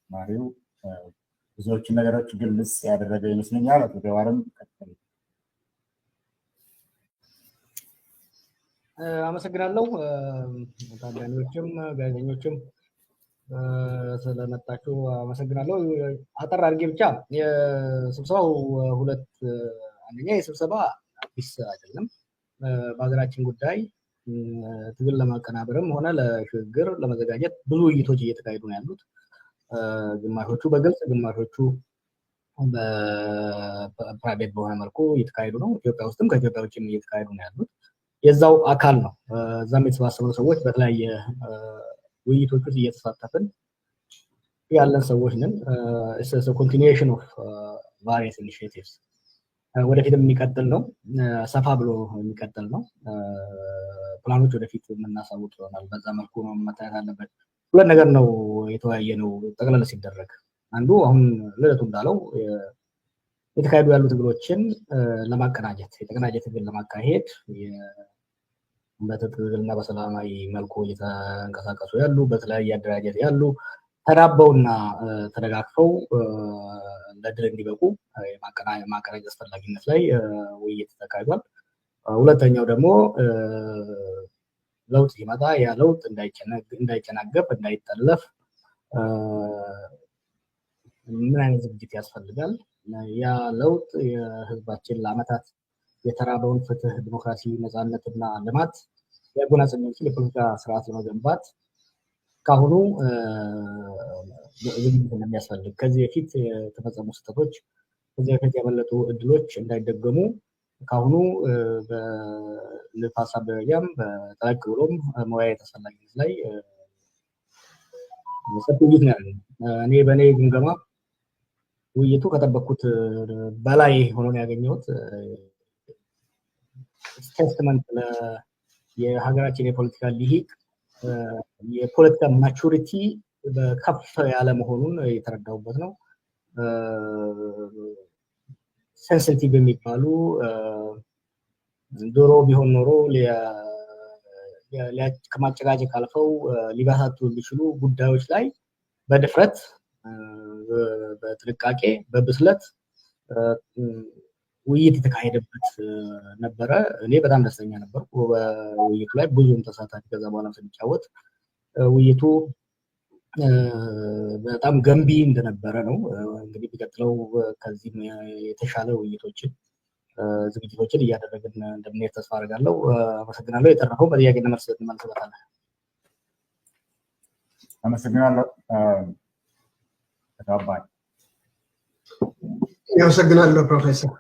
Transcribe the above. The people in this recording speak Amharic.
ማሪው ብዙዎች ነገሮች ግልጽ ያደረገ ይመስለኛል። አቶ ጀዋርም ቀጥሉ። አመሰግናለሁ። ታዳሚዎችም ጋዜጠኞችም ስለመጣችሁ አመሰግናለሁ። አጠር አድርጌ ብቻ የስብሰባው አንደኛ የስብሰባ አዲስ አይደለም። በሀገራችን ጉዳይ ትግል ለማቀናበርም ሆነ ለሽግግር ለመዘጋጀት ብዙ ውይይቶች እየተካሄዱ ነው ያሉት። ግማሾቹ በግልጽ ግማሾቹ በፕራይቬት በሆነ መልኩ እየተካሄዱ ነው። ኢትዮጵያ ውስጥም ከኢትዮጵያ ውጭም እየተካሄዱ ነው ያሉት። የዛው አካል ነው። እዛም የተሰባሰቡ ሰዎች በተለያየ ውይይቶች ውስጥ እየተሳተፍን ያለን ሰዎች ነን። ኮንቲኒዌሽን ኦፍ ቫሪየስ ኢኒሺዬቲቭስ ወደፊትም የሚቀጥል ነው። ሰፋ ብሎ የሚቀጥል ነው። ፕላኖች ወደፊት የምናሳውቅ ይሆናል። በዛ መልኩ ነው መታየት አለበት። ሁለት ነገር ነው የተወያየ ነው ጠቅላላ ሲደረግ። አንዱ አሁን ልደቱ እንዳለው የተካሄዱ ያሉ ትግሎችን ለማቀናጀት የተቀናጀ ትግል ለማካሄድ በትግልና በሰላማዊ መልኩ እየተንቀሳቀሱ ያሉ በተለያየ አደራጀት ያሉ ተናበውና ተደጋግፈው ለድል እንዲበቁ ማቀናጀት አስፈላጊነት ላይ ውይይት ተካሂዷል። ሁለተኛው ደግሞ ለውጥ ሲመጣ ያ ለውጥ እንዳይጨናገፍ እንዳይጠለፍ ምን አይነት ዝግጅት ያስፈልጋል? ያ ለውጥ የህዝባችን ለዓመታት የተራበውን ፍትህ፣ ዲሞክራሲ፣ ነፃነትና ልማት ያጎናጽፍ የሚችል የፖለቲካ ስርዓት ለመገንባት ካሁኑ ዝግጅት እንደሚያስፈልግ ከዚህ በፊት የተፈጸሙ ስህተቶች ከዚህ በፊት ያመለጡ እድሎች እንዳይደገሙ ካሁኑ በንድፈ ሀሳብ ደረጃም በጠለቅ ብሎም መወያየት አስፈላጊነት ላይ ሰፊ ውይይት ነው ያለው። እኔ በእኔ ግምገማ ውይይቱ ከጠበቅኩት በላይ ሆኖ ነው ያገኘሁት። ስቴትመንት የሀገራችን የፖለቲካ ሊሂቅ የፖለቲካ ማቹሪቲ በከፍ ያለ መሆኑን የተረዳሁበት ነው። ሴንሲቲቭ የሚባሉ ድሮ ቢሆን ኖሮ ከማጨቃጨቅ አልፈው ሊባሳቱ የሚችሉ ጉዳዮች ላይ በድፍረት በጥንቃቄ በብስለት ውይይት የተካሄደበት ነበረ። እኔ በጣም ደስተኛ ነበርኩ በውይይቱ ላይ ብዙም ተሳታፊ ከዛ በኋላ ስንጫወት ውይይቱ በጣም ገንቢ እንደነበረ ነው። እንግዲህ ቢቀጥለው ከዚህ የተሻለ ውይይቶችን ዝግጅቶችን እያደረግን እንደምንሄድ ተስፋ አደርጋለሁ። አመሰግናለሁ። የተረፈው በጥያቄና መልስ እንመልስበታለን። አመሰግናለሁ። ተባባሪ አመሰግናለሁ ፕሮፌሰር